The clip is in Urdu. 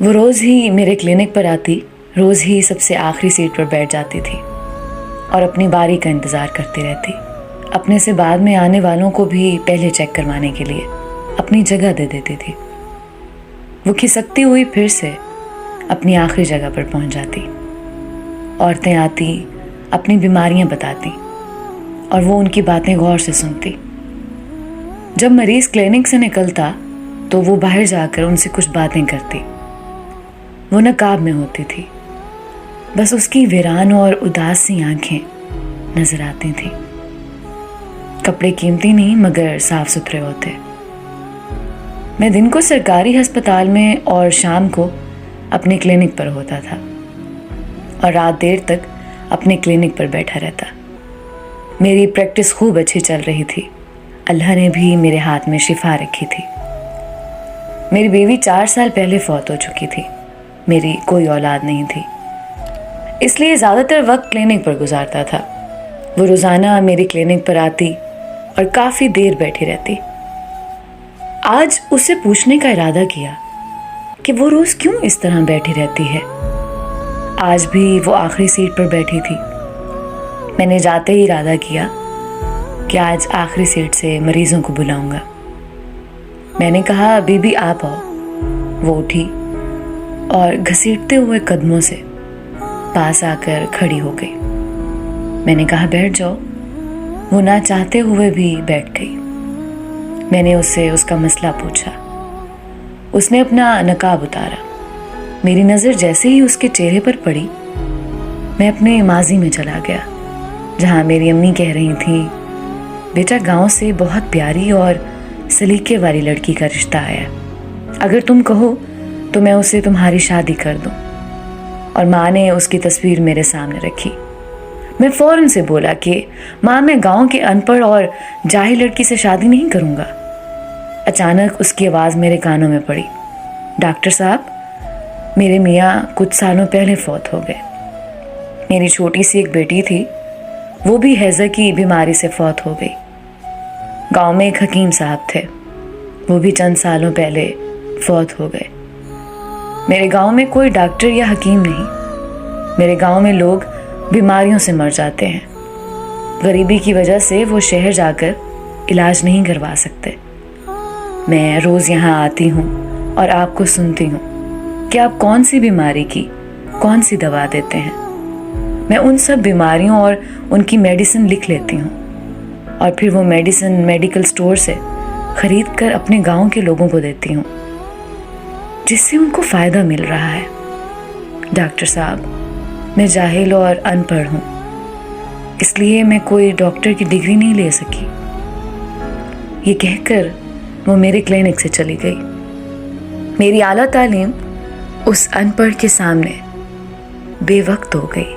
وہ روز ہی میرے کلینک پر آتی، روز ہی سب سے آخری سیٹ پر بیٹھ جاتی تھی اور اپنی باری کا انتظار کرتی رہتی، اپنے سے بعد میں آنے والوں کو بھی پہلے چیک کروانے کے لیے اپنی جگہ دے دیتی تھی۔ وہ کھسکتی ہوئی پھر سے اپنی آخری جگہ پر پہنچ جاتی۔ عورتیں آتی، اپنی بیماریاں بتاتی اور وہ ان کی باتیں غور سے سنتی۔ جب مریض کلینک سے نکلتا تو وہ باہر جا کر ان سے کچھ باتیں کرتی۔ وہ نقاب میں ہوتی تھی، بس اس کی ویران اور اداس سی آنکھیں نظر آتی تھیں۔ کپڑے قیمتی نہیں مگر صاف ستھرے ہوتے۔ میں دن کو سرکاری ہسپتال میں اور شام کو اپنے کلینک پر ہوتا تھا اور رات دیر تک اپنے کلینک پر بیٹھا رہتا۔ میری پریکٹس خوب اچھی چل رہی تھی، اللہ نے بھی میرے ہاتھ میں شفا رکھی تھی۔ میری بیوی 4 سال پہلے فوت ہو چکی تھی، میری کوئی اولاد نہیں تھی، اس لیے زیادہ تر وقت کلینک پر گزارتا تھا۔ وہ روزانہ میری کلینک پر آتی اور کافی دیر بیٹھی رہتی۔ آج اسے پوچھنے کا ارادہ کیا کہ وہ روز کیوں اس طرح بیٹھی رہتی ہے۔ آج بھی وہ آخری سیٹ پر بیٹھی تھی۔ میں نے جاتے ہی ارادہ کیا کہ آج آخری سیٹ سے مریضوں کو بلاؤں گا۔ میں نے کہا بی بی آپ آؤ۔ وہ اٹھی اور گھسیٹتے ہوئے قدموں سے پاس آ کر کھڑی ہو گئی۔ میں نے کہا بیٹھ جاؤ۔ وہ نہ چاہتے ہوئے بھی بیٹھ گئی۔ میں نے اس سے اس کا مسئلہ پوچھا۔ اس نے اپنا نقاب اتارا۔ میری نظر جیسے ہی اس کے چہرے پر پڑی، میں اپنے ماضی میں چلا گیا، جہاں میری امی کہہ رہی تھیں بیٹا گاؤں سے بہت پیاری اور سلیقے والی لڑکی کا رشتہ آیا، اگر تم کہو تو میں اسے تمہاری شادی کر دوں۔ اور ماں نے اس کی تصویر میرے سامنے رکھی۔ میں فوراً سے بولا کہ ماں میں گاؤں کے ان پڑھ اور جاہل لڑکی سے شادی نہیں کروں گا۔ اچانک اس کی آواز میرے کانوں میں پڑی، ڈاکٹر صاحب میرے میاں کچھ سالوں پہلے فوت ہو گئے۔ میری چھوٹی سی ایک بیٹی تھی، وہ بھی ہیضہ کی بیماری سے فوت ہو گئی۔ گاؤں میں ایک حکیم صاحب تھے، وہ بھی چند سالوں پہلے فوت ہو گئے۔ میرے گاؤں میں کوئی ڈاکٹر یا حکیم نہیں۔ میرے گاؤں میں لوگ بیماریوں سے مر جاتے ہیں۔ غریبی کی وجہ سے وہ شہر جا کر علاج نہیں کروا سکتے۔ میں روز یہاں آتی ہوں اور آپ کو سنتی ہوں کہ آپ کون سی بیماری کی کون سی دوا دیتے ہیں۔ میں ان سب بیماریوں اور ان کی میڈیسن لکھ لیتی ہوں اور پھر وہ میڈیسن میڈیکل سٹور سے خرید کر اپنے گاؤں کے لوگوں کو دیتی ہوں، جس سے ان کو فائدہ مل رہا ہے۔ ڈاکٹر صاحب میں جاہل اور ان پڑھ ہوں، اس لیے میں کوئی ڈاکٹر کی ڈگری نہیں لے سکی۔ یہ کہہ کر وہ میرے کلینک سے چلی گئی۔ میری اعلیٰ تعلیم اس ان پڑھ کے سامنے بے وقت ہو گئی۔